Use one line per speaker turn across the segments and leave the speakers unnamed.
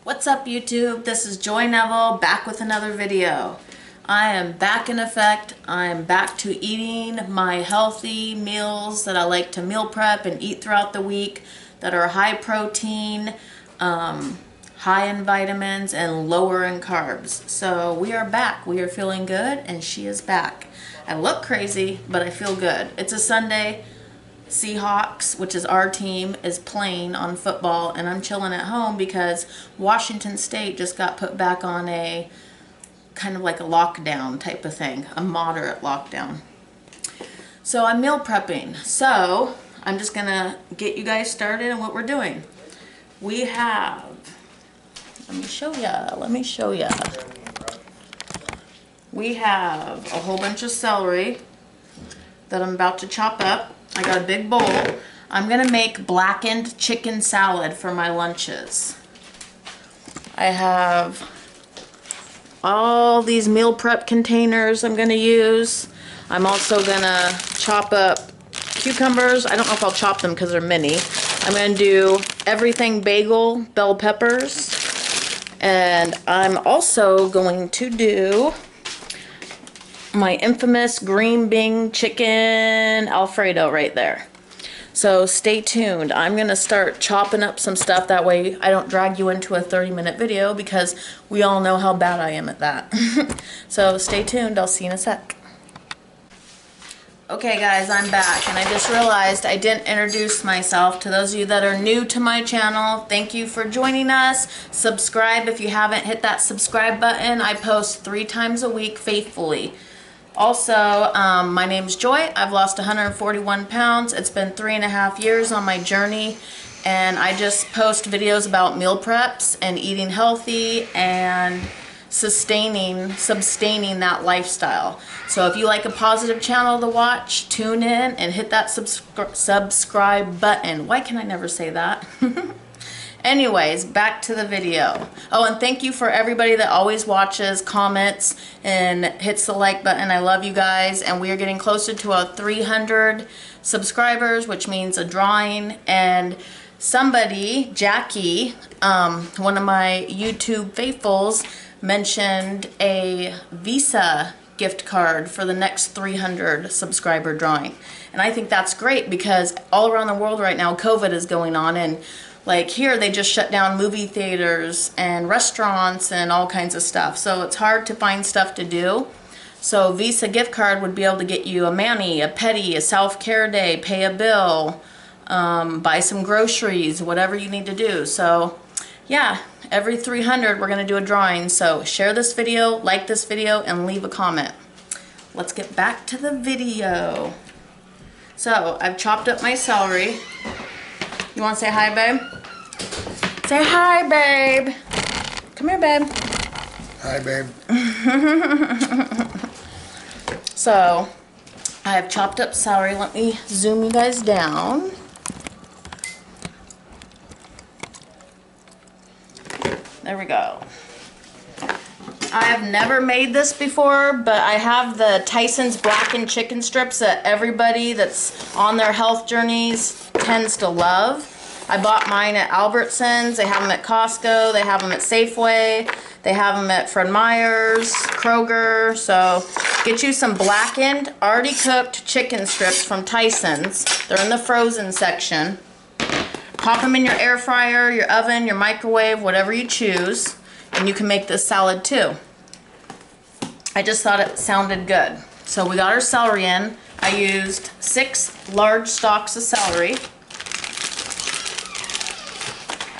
What's up YouTube? This is Joy Neville back with another video. I am back in effect. I'm back to eating my healthy meals that I like to meal prep and eat throughout the week that are high protein, high in vitamins, and lower in carbs. So we are back. We are feeling good and she is back. I look crazy, but I feel good. It's a Sunday. Seahawks, which is our team, is playing on football, and I'm chilling at home because Washington State just got put back on a kind of like a lockdown type of thing, a moderate lockdown. So I'm meal prepping. So I'm just gonna get you guys started on what we're doing. We have, let me show ya. We have a whole bunch of celery that I'm about to chop up. I got a big bowl. I'm gonna make blackened chicken salad for my lunches. I have all these meal prep containers I'm gonna use. I'm also gonna chop up cucumbers. I don't know if I'll chop them because they're mini. I'm gonna do everything bagel, bell peppers, and I'm also going to do my infamous green bean chicken alfredo right there. So stay tuned. I'm gonna start chopping up some stuff, that way I don't drag you into a 30-minute video because we all know how bad I am at that. So stay tuned, I'll see you in a sec. Okay guys, I'm back, and I just realized I didn't introduce myself. To those of you that are new to my channel, thank you for joining us. Subscribe if you haven't hit that subscribe button. I post 3 times a week faithfully. Also, my name's Joy. I've lost 141 pounds. It's been 3.5 years on my journey, and I just post videos about meal preps and eating healthy and sustaining that lifestyle. So if you like a positive channel to watch, tune in and hit that subscribe button. Why can I never say that? Anyways, back to the video. Oh, and thank you for everybody that always watches, comments, and hits the like button. I love you guys, and we are getting closer to a 300 subscribers, which means a drawing. And somebody, Jackie, one of my YouTube faithfuls, mentioned a Visa gift card for the next 300 subscriber drawing. And I think that's great because all around the world right now, COVID is going on, and like here, they just shut down movie theaters and restaurants and all kinds of stuff. So it's hard to find stuff to do. So Visa gift card would be able to get you a mani, a pedi, a self-care day, pay a bill, buy some groceries, whatever you need to do. So yeah, every 300 we're gonna do a drawing. So share this video, like this video, and leave a comment. Let's get back to the video. So I've chopped up my celery. You want to say hi, babe? Say hi, babe. Come here, babe.
Hi, babe.
So, I have chopped up celery. Let me zoom you guys down. There we go. I have never made this before, but I have the Tyson's blackened chicken strips that everybody that's on their health journeys tends to love. I bought mine at Albertsons. They have them at Costco. They have them at Safeway. They have them at Fred Meyer's, Kroger. So get you some blackened, already cooked chicken strips from Tyson's. They're in the frozen section. Pop them in your air fryer, your oven, your microwave, whatever you choose. And you can make this salad too. I just thought it sounded good. So we got our celery in. I used 6 large stalks of celery.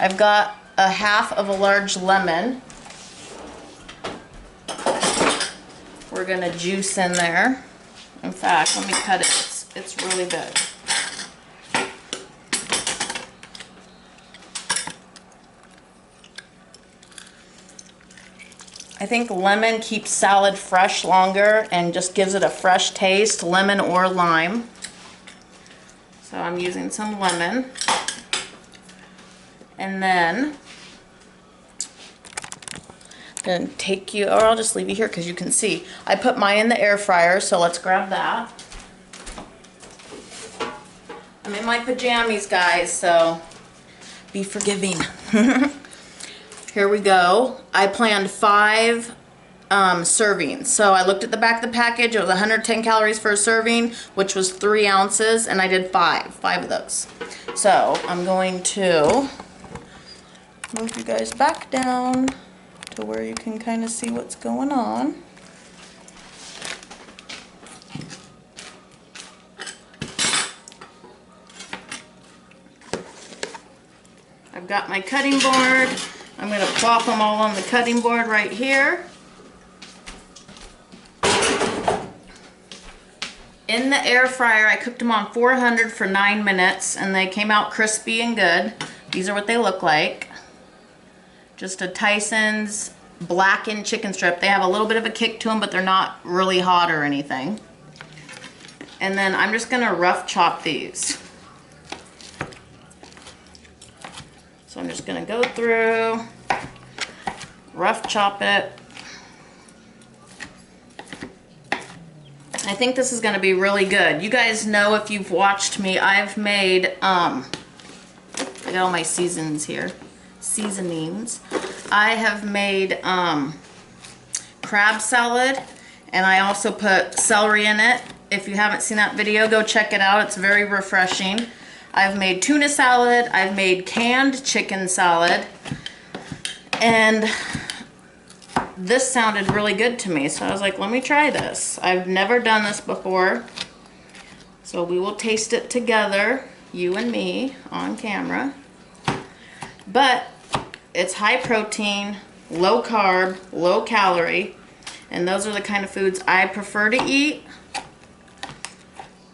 I've got a half of a large lemon. We're gonna juice in there. In fact, let me cut it. It's really big. I think lemon keeps salad fresh longer and just gives it a fresh taste, lemon or lime. So I'm using some lemon. And then I'm going to take you, or I'll just leave you here because you can see. I put mine in the air fryer, so let's grab that. I'm in my pajamas, guys, so be forgiving. Here we go. I planned 5 servings. So I looked at the back of the package. It was 110 calories for a serving, which was 3 ounces, and I did 5 of those. So I'm going to move you guys back down to where you can kind of see what's going on. I've got my cutting board. I'm going to plop them all on the cutting board right here. In the air fryer, I cooked them on 400 for 9 minutes, and they came out crispy and good. These are what they look like. Just a Tyson's blackened chicken strip. They have a little bit of a kick to them, but they're not really hot or anything. And then I'm just going to rough chop these. So I'm just going to go through, rough chop it. I think this is going to be really good. You guys know, if you've watched me, I've made, I got all my seasonings here. Seasonings. I have made crab salad, and I also put celery in it. If you haven't seen that video, go check it out. It's very refreshing. I've made tuna salad. I've made canned chicken salad. And this sounded really good to me, so I was like, let me try this. I've never done this before, so we will taste it together, you and me, on camera. But it's high protein, low carb, low calorie, and those are the kind of foods I prefer to eat.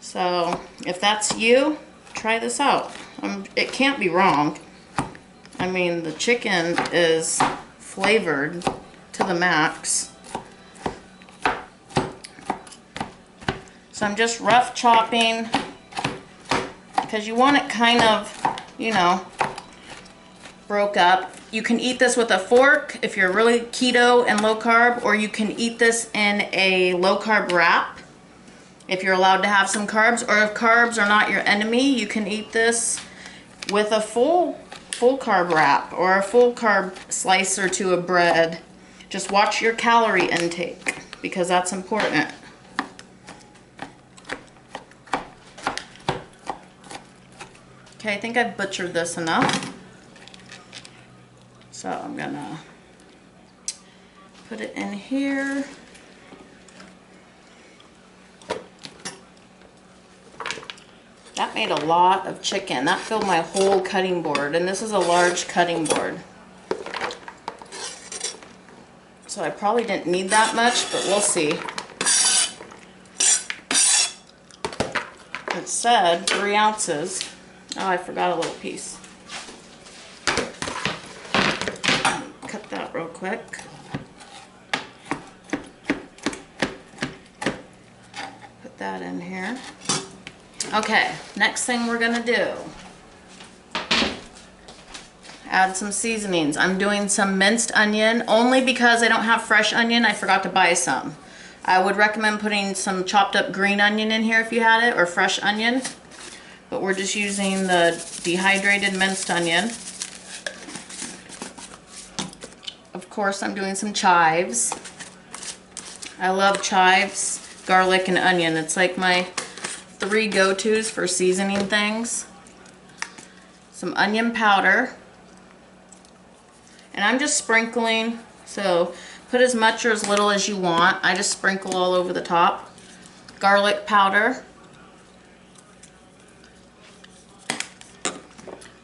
So if that's you, try this out. It can't be wrong. I mean, the chicken is flavored to the max. So I'm just rough chopping, because you want it kind of, you know, broke up. You can eat this with a fork if you're really keto and low carb, or you can eat this in a low carb wrap if you're allowed to have some carbs, or if carbs are not your enemy, you can eat this with a full carb wrap or a full carb slice or two of bread. Just watch your calorie intake, because that's important. Okay, I think I've butchered this enough. So I'm gonna put it in here. That made a lot of chicken. That filled my whole cutting board, and this is a large cutting board. So I probably didn't need that much, but we'll see. It said 3 ounces. Oh, I forgot a little piece. Cut that real quick. Put that in here. Okay, next thing we're gonna do, add some seasonings. I'm doing some minced onion, only because I don't have fresh onion. I forgot to buy some. I would recommend putting some chopped up green onion in here if you had it, or fresh onion. But we're just using the dehydrated minced onion. Of course, I'm doing some chives. I love chives, garlic, and onion. It's like my 3 go-tos for seasoning things. Some onion powder. And I'm just sprinkling, so put as much or as little as you want. I just sprinkle all over the top. Garlic powder.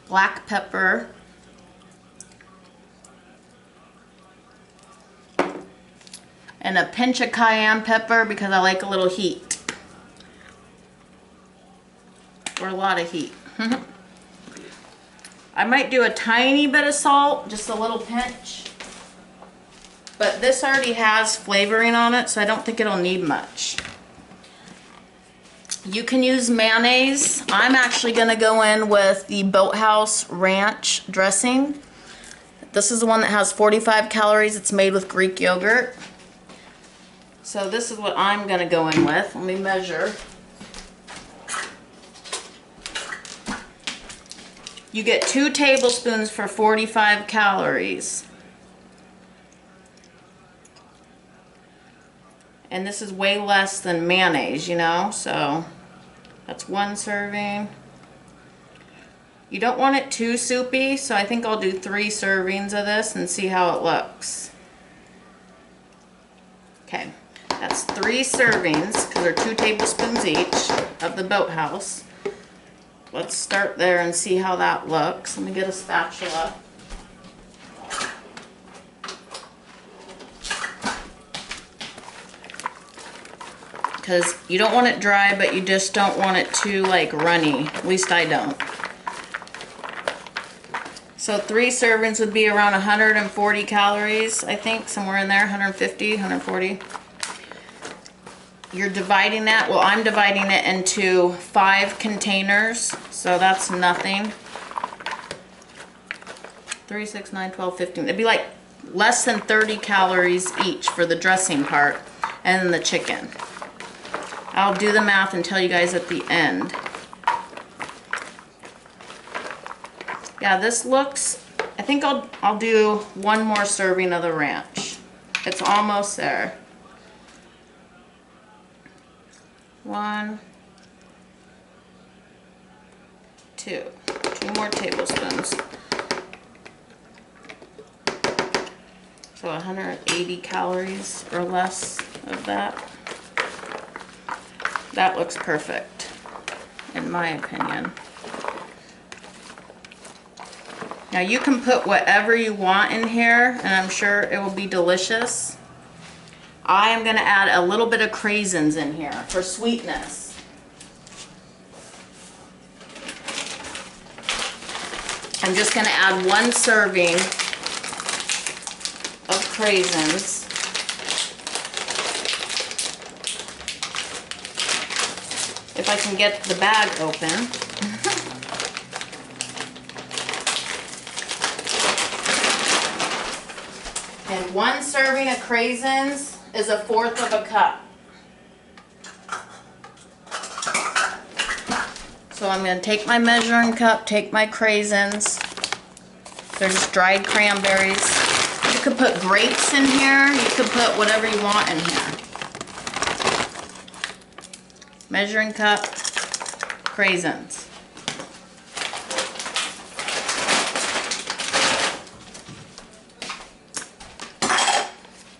Black pepper. And a pinch of cayenne pepper, because I like a little heat. Or a lot of heat. I might do a tiny bit of salt, just a little pinch. But this already has flavoring on it, so I don't think it'll need much. You can use mayonnaise. I'm actually going to go in with the Boathouse Ranch dressing. This is the one that has 45 calories. It's made with Greek yogurt. So this is what I'm going to go in with. Let me measure. You get 2 tablespoons for 45 calories. And this is way less than mayonnaise, you know, so that's 1 serving. You don't want it too soupy, so I think I'll do 3 servings of this and see how it looks. Okay, that's 3 servings, because they're 2 tablespoons each of the Boathouse. Let's start there and see how that looks. Let me get a spatula. Because you don't want it dry, but you just don't want it too like runny. At least I don't. So 3 servings would be around 140 calories, I think, somewhere in there, 150, 140. You're dividing that, well, I'm dividing it into 5 containers, so that's nothing. 3, 6, 9, 12, 15. It'd be like less than 30 calories each for the dressing part, and then the chicken. I'll do the math and tell you guys at the end. Yeah, this looks, I think I'll do 1 more serving of the ranch. It's almost there. 1, 2 more tablespoons. So 180 calories or less of that. That looks perfect, in my opinion. Now you can put whatever you want in here, and I'm sure it will be delicious. I am going to add a little bit of craisins in here for sweetness. I'm just going to add 1 serving of craisins. If I can get the bag open. And 1 serving of craisins is 1/4 of a cup. So I'm going to take my measuring cup, take my craisins. They're just dried cranberries. You could put grapes in here. You could put whatever you want in here. Measuring cup, craisins.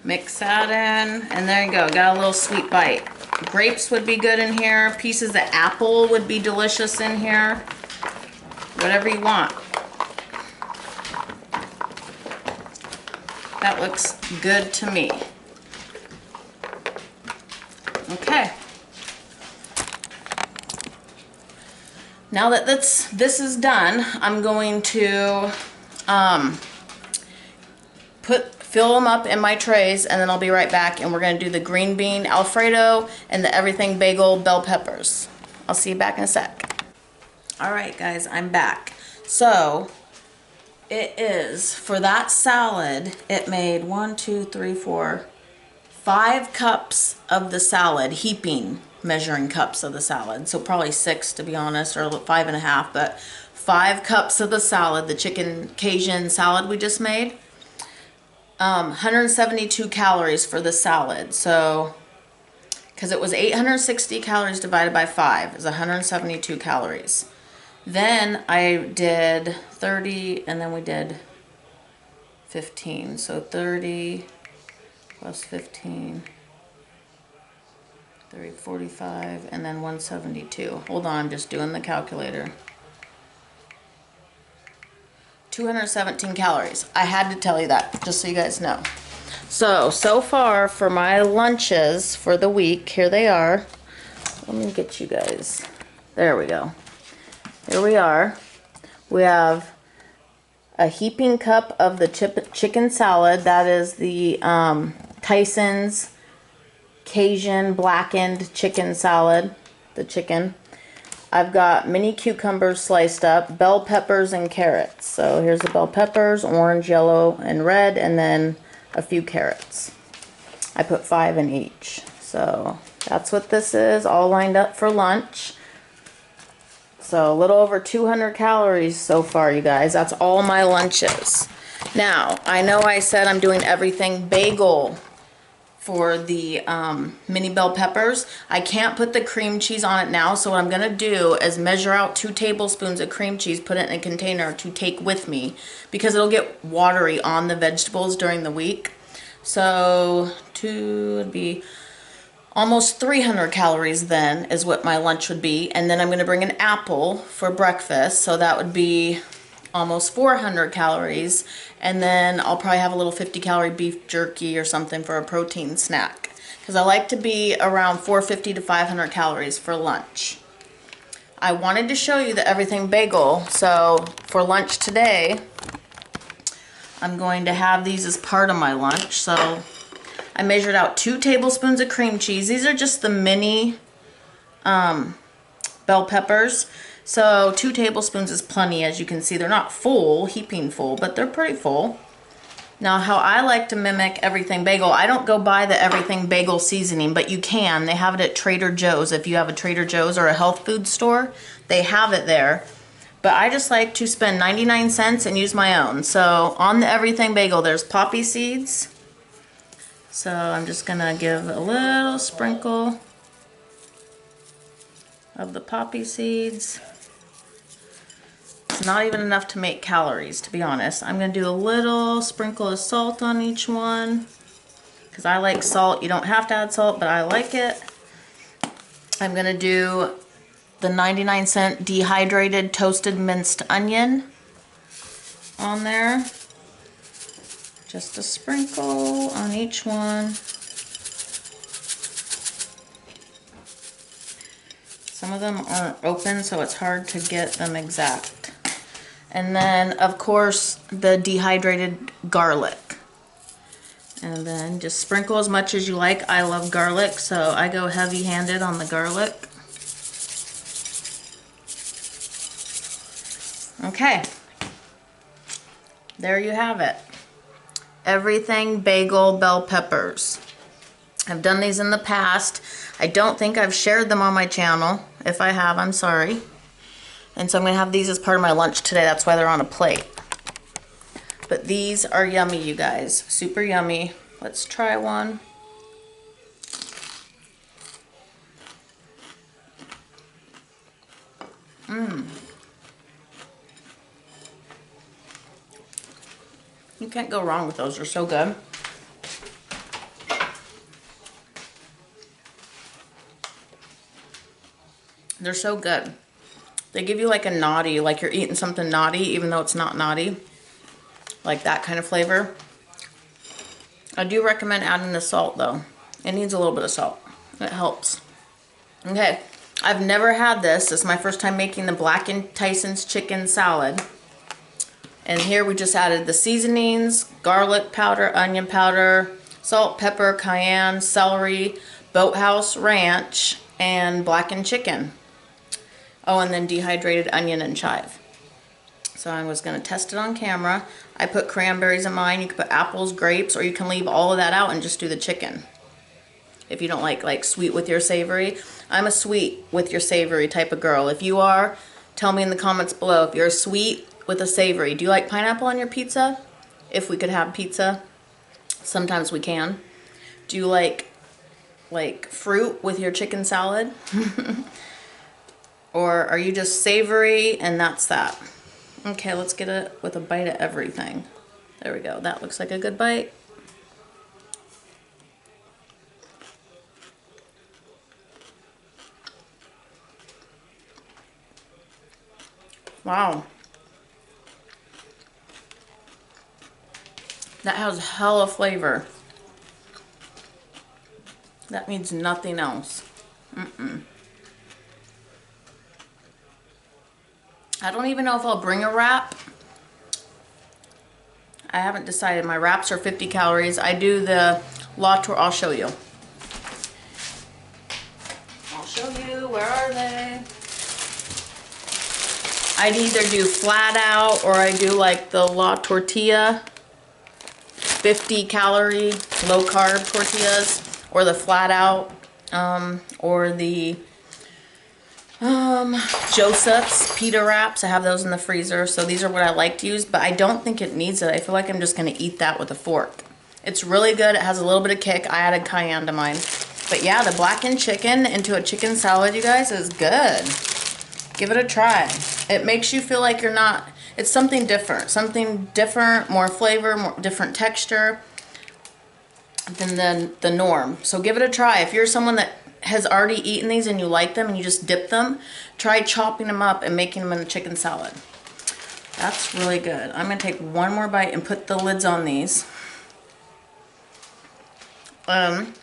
Mix that in, and there you go, got a little sweet bite. Grapes would be good in here. Pieces of apple would be delicious in here. Whatever you want. That looks good to me. Okay. Now that this is done, I'm going to fill them up in my trays, and then I'll be right back, and we're going to do the green bean alfredo and the everything bagel bell peppers. I'll see you back in a sec. Alright guys, I'm back. So it is, for that salad, it made 1, 2, 3, 4, 5 cups of the salad, heaping measuring cups of the salad. So probably 6 to be honest, or 5.5, but 5 cups of the salad, the chicken Cajun salad we just made. 172 calories for the salad. So, because it was 860 calories divided by 5 is 172 calories. Then I did 30, and then we did 15. So 30 plus 15, 30, 45, and then 172. Hold on, I'm just doing the calculator. 217 calories. I had to tell you that, just so you guys know. So far for my lunches for the week, here they are. Let me get you guys. There we go. Here we are. We have a heaping cup of the chicken salad. That is the Tyson's Cajun blackened chicken salad, the chicken. I've got mini cucumbers sliced up, bell peppers and carrots. So here's the bell peppers, orange, yellow, and red, and then a few carrots. I put 5 in each. So that's what this is, all lined up for lunch. So a little over 200 calories so far, you guys. That's all my lunches. Now, I know I said I'm doing everything bagel for the mini bell peppers. I can't put the cream cheese on it now, so what I'm gonna do is measure out 2 tablespoons of cream cheese, put it in a container to take with me, because it'll get watery on the vegetables during the week. So 2 would be almost 300 calories then is what my lunch would be. And then I'm gonna bring an apple for breakfast, so that would be almost 400 calories. And then I'll probably have a little 50-calorie beef jerky or something for a protein snack, because I like to be around 450 to 500 calories for lunch. I wanted to show you the everything bagel, so for lunch today I'm going to have these as part of my lunch. So I measured out 2 tablespoons of cream cheese. These are just the mini bell peppers. So 2 tablespoons is plenty. As you can see, they're not full, heaping full, but they're pretty full. Now, how I like to mimic everything bagel, I don't go buy the everything bagel seasoning, but you can. They have it at Trader Joe's. If you have a Trader Joe's or a health food store, they have it there. But I just like to spend 99 cents and use my own. So on the everything bagel, there's poppy seeds. So I'm just gonna give a little sprinkle of the poppy seeds. It's not even enough to make calories, to be honest. I'm gonna do a little sprinkle of salt on each one, because I like salt. You don't have to add salt, but I like it. I'm gonna do the 99-cent dehydrated toasted minced onion on there. Just a sprinkle on each one. Some of them aren't open, so it's hard to get them exact. And then, of course, the dehydrated garlic. And then just sprinkle as much as you like. I love garlic, so I go heavy-handed on the garlic. Okay. There you have it. Everything bagel bell peppers. I've done these in the past. I don't think I've shared them on my channel. If I have, I'm sorry. And so I'm gonna have these as part of my lunch today. That's why they're on a plate. But these are yummy, you guys. Super yummy. Let's try one. You can't go wrong with those. They're so good. They're so good. They give you like a naughty, like you're eating something naughty, even though it's not naughty. Like that kind of flavor. I do recommend adding the salt though. It needs a little bit of salt. It helps. Okay, I've never had this. This is my first time making the blackened Tyson's chicken salad. And here we just added the seasonings, garlic powder, onion powder, salt, pepper, cayenne, celery, boathouse ranch, and blackened chicken. Oh, and then dehydrated onion and chive. So I was going to test it on camera. I put cranberries in mine. You can put apples, grapes, or you can leave all of that out and just do the chicken. If you don't like sweet with your savory. I'm a sweet with your savory type of girl. If you are, tell me in the comments below if you're sweet with a savory. Do you like pineapple on your pizza? If we could have pizza. Sometimes we can. Do you like fruit with your chicken salad? Or are you just savory and that's that? Okay, let's get it with a bite of everything. There we go. That looks like a good bite. Wow. That has hella flavor. That means nothing else. I don't even know if I'll bring a wrap. I haven't decided. My wraps are 50 calories. I do the La Tour. I'll show you. I'll show you. Where are they? I'd either do flat out or I do like the La Tortilla 50 calorie low carb tortillas, or the flat out, or the Joseph's pita wraps. I have those in the freezer, so these are what I like to use, but I don't think it needs it. I feel like I'm just going to eat that with a fork. It's really good. It has a little bit of kick. I added cayenne to mine. But yeah, the blackened chicken into a chicken salad, you guys, is good. Give it a try. It makes you feel like you're not, it's something different, more flavor, more different texture than the norm. So give it a try. If you're someone that has already eaten these and you like them and you just dip them, try chopping them up and making them in a chicken salad. That's really good. I'm gonna take one more bite and put the lids on these. I'm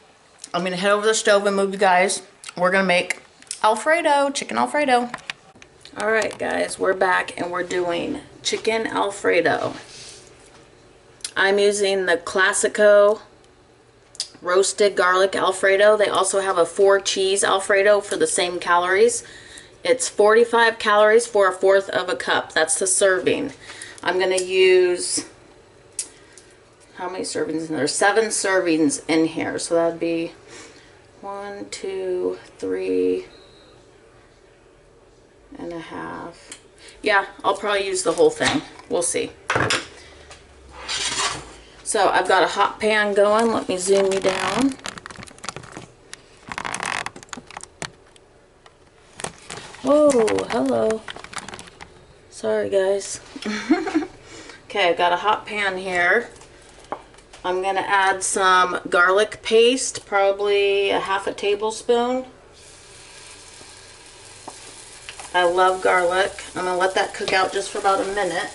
gonna head over to the stove and move you guys. We're gonna make Alfredo, chicken Alfredo. All right, guys, we're back and we're doing chicken Alfredo. I'm using the Classico roasted garlic Alfredo. They also have a 4 cheese Alfredo for the same calories. It's 45 calories for 1/4 of a cup. That's the serving. I'm gonna use, how many servings in there? 7 servings in here. So that'd be 1, 2, 3 and a half. Yeah, I'll probably use the whole thing. We'll see. So I've got a hot pan going. Let me zoom you down. Oh, hello. Sorry, guys. Okay, I've got a hot pan here. I'm going to add some garlic paste, probably a 1/2 tablespoon. I love garlic. I'm going to let that cook out just for about a minute.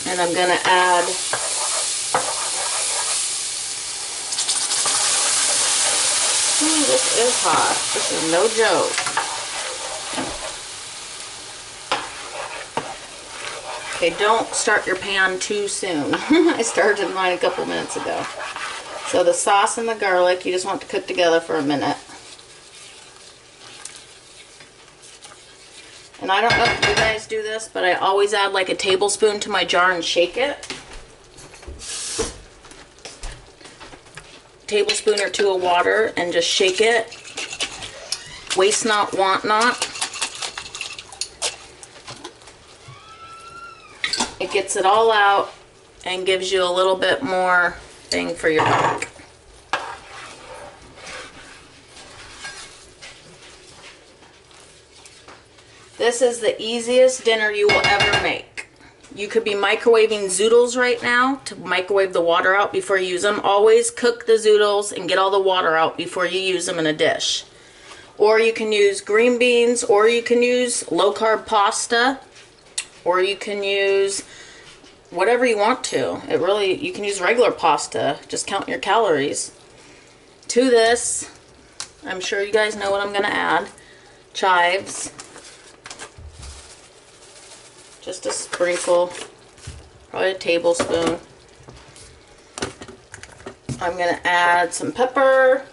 And I'm going to add this is hot. This is no joke. Okay, don't start your pan too soon. I started mine a couple minutes ago. So the sauce and the garlic, you just want to cook together for a minute. And I don't know if you guys do this, but I always add like a tablespoon to my jar and shake it. Tablespoon or 2 of water and just shake it. Waste not, want not. It gets it all out and gives you a little bit more bang for your buck. This is the easiest dinner you will ever make. You could be microwaving zoodles right now to microwave the water out before you use them. Always cook the zoodles and get all the water out before you use them in a dish. Or you can use green beans, or you can use low-carb pasta, or you can use whatever you want to. You can use regular pasta. Just count your calories. To this, I'm sure you guys know what I'm going to add. Chives. Just a sprinkle, probably a tablespoon. I'm going to add some pepper.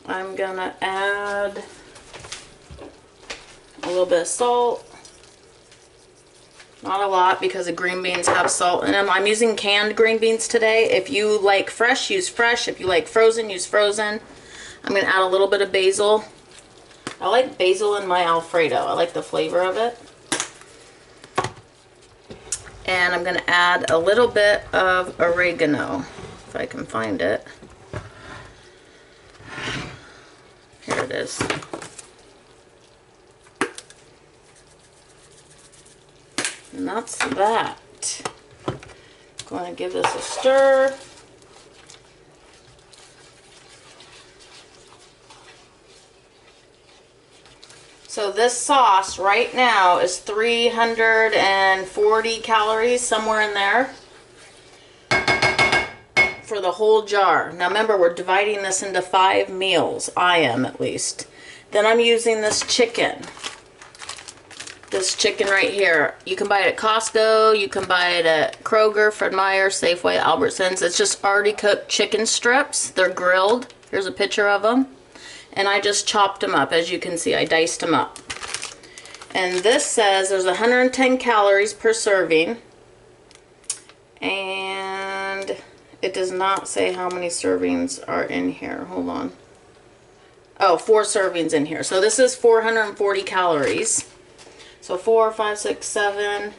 I'm going to add a little bit of salt. Not a lot because the green beans have salt in them. I'm using canned green beans today. If you like fresh, use fresh. If you like frozen, use frozen. I'm going to add a little bit of basil. I like basil in my Alfredo. I like the flavor of it. And I'm going to add a little bit of oregano, if I can find it. Here it is. And that's that. Going to give this a stir. So this sauce right now is 340 calories, somewhere in there, for the whole jar. Now remember, we're dividing this into 5 meals. I am, at least. Then I'm using this chicken. This chicken right here. You can buy it at Costco. You can buy it at Kroger, Fred Meyer, Safeway, Albertsons. It's just already cooked chicken strips. They're grilled. Here's a picture of them. And I just chopped them up. As you can see, I diced them up. And this says there's 110 calories per serving. And it does not say how many servings are in here. Hold on. Oh, 4 servings in here. So this is 440 calories. So 4, 5, 6, 7.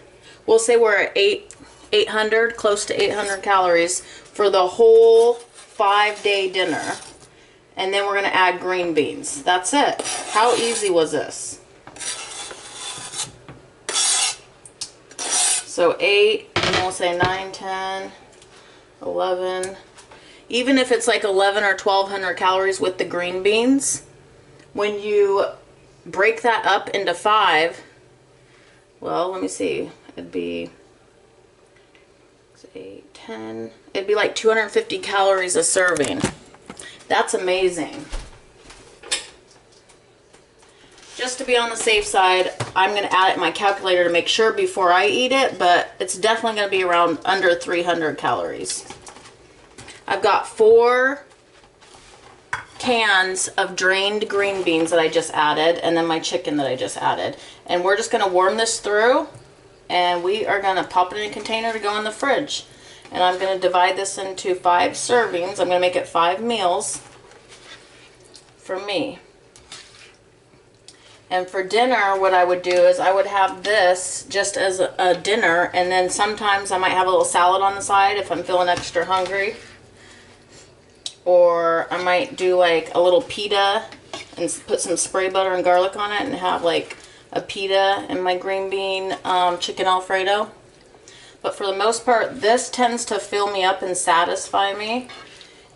We'll say we're at 800, close to 800 calories for the whole 5-day dinner. And then we're going to add green beans. That's it. How easy was this? So 8, and we'll say 9, 10, 11. Even if it's like 11 or 1200 calories with the green beans, when you break that up into 5, well, let me see. It'd be 8, 10. It'd be like 250 calories a serving. That's amazing. Just to be on the safe side, I'm going to add it in my calculator to make sure before I eat it, but it's definitely going to be around under 300 calories. I've got 4 cans of drained green beans that I just added, and then my chicken that I just added. And we're just going to warm this through, and we are going to pop it in a container to go in the fridge. And I'm going to divide this into 5 servings. I'm going to make it 5 meals for me. And for dinner, what I would do is I would have this just as a dinner, and then sometimes I might have a little salad on the side if I'm feeling extra hungry. Or I might do like a little pita and put some spray butter and garlic on it and have like a pita and my green bean chicken alfredo. But for the most part, this tends to fill me up and satisfy me.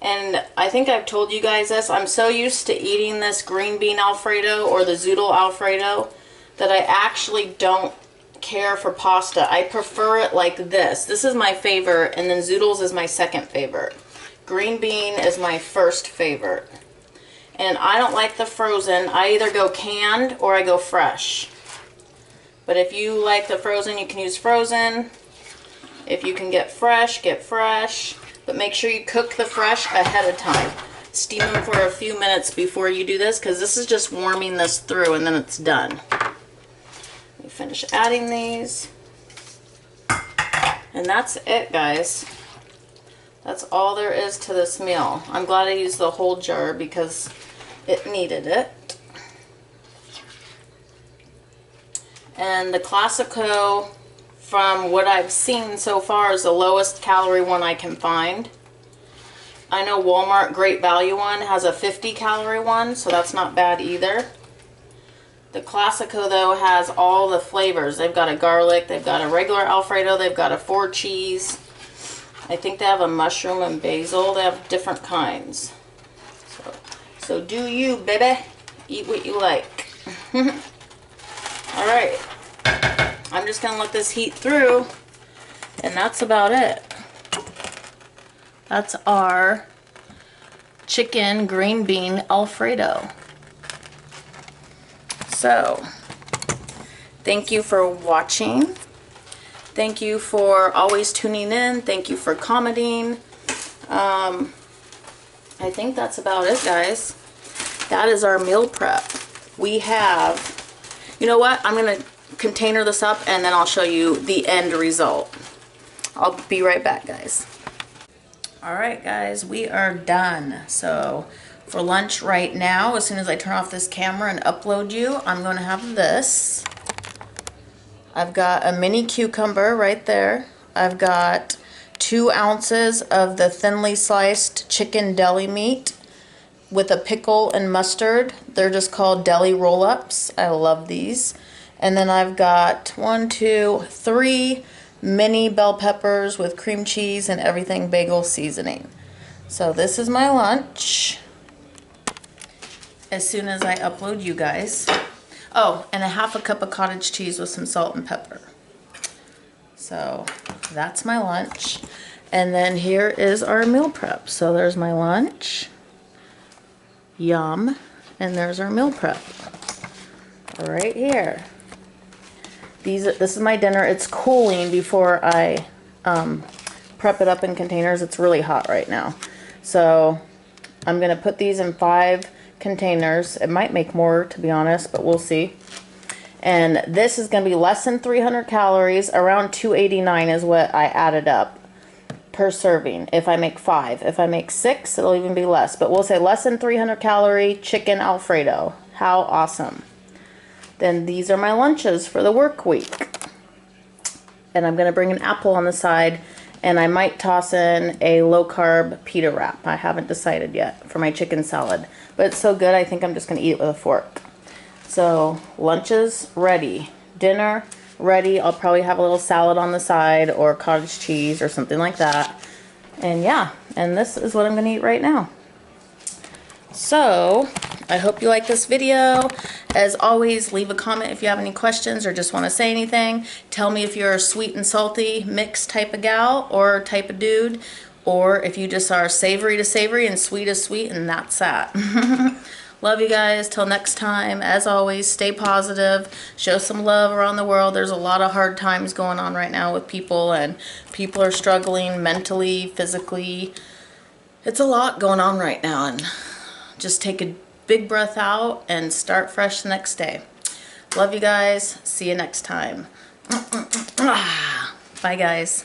And I think I've told you guys this. I'm so used to eating this green bean alfredo or the zoodle alfredo that I actually don't care for pasta. I prefer it like this. This is my favorite, and then zoodles is my second favorite. Green bean is my first favorite. And I don't like the frozen. I either go canned or I go fresh. But if you like the frozen, you can use frozen. If you can get fresh, get fresh. But make sure you cook the fresh ahead of time. Steam them for a few minutes before you do this, because this is just warming this through and then it's done. Let me finish adding these. And that's it, guys. That's all there is to this meal. I'm glad I used the whole jar because it needed it. And the Classico, from what I've seen so far, is the lowest calorie one I can find. I know Walmart Great Value one has a 50 calorie one, so that's not bad either. The Classico, though, has all the flavors. They've got a garlic, they've got a regular Alfredo, they've got a 4 cheese. I think they have a mushroom and basil. They have different kinds. So do you, baby. Eat what you like. Alright. I'm just going to let this heat through. And that's about it. That's our chicken green bean Alfredo. So, thank you for watching. Thank you for always tuning in. Thank you for commenting. I think that's about it, guys. That is our meal prep. We have, you know what? I'm going to container this up and then I'll show you the end result. I'll be right back, guys. Alright, guys, we are done. So, for lunch right now, as soon as I turn off this camera and upload you, I'm going to have this. I've got a mini cucumber right there. I've got 2 ounces of the thinly sliced chicken deli meat with a pickle and mustard. They're just called deli roll-ups. I love these. And then I've got 1, 2, 3 mini bell peppers with cream cheese and everything bagel seasoning. So this is my lunch as soon as I upload you guys. Oh, and a half a cup of cottage cheese with some salt and pepper. So that's my lunch. And then here is our meal prep. So there's my lunch. Yum. And there's our meal prep. Right here. This is my dinner. It's cooling before I prep it up in containers. It's really hot right now. So I'm going to put these in 5 containers. It might make more, to be honest, but we'll see. And this is going to be less than 300 calories. Around 289 is what I added up per serving if I make 5. If I make 6, it'll even be less. But we'll say less than 300 calorie chicken Alfredo. How awesome. Then these are my lunches for the work week. And I'm going to bring an apple on the side, and I might toss in a low-carb pita wrap. I haven't decided yet for my chicken salad. But it's so good, I think I'm just going to eat it with a fork. So, lunches ready. Dinner ready. I'll probably have a little salad on the side or cottage cheese or something like that. And yeah, and this is what I'm going to eat right now. So, I hope you like this video. As always, leave a comment if you have any questions or just want to say anything. Tell me if you're a sweet and salty mixed type of gal or type of dude, or if you just are savory to savory and sweet to sweet, and that's that. Love you guys. Till next time, as always, stay positive. Show some love around the world. There's a lot of hard times going on right now with people, and people are struggling mentally, physically. It's a lot going on right now, and just take a big breath out and start fresh the next day. Love you guys. See you next time. Bye, guys.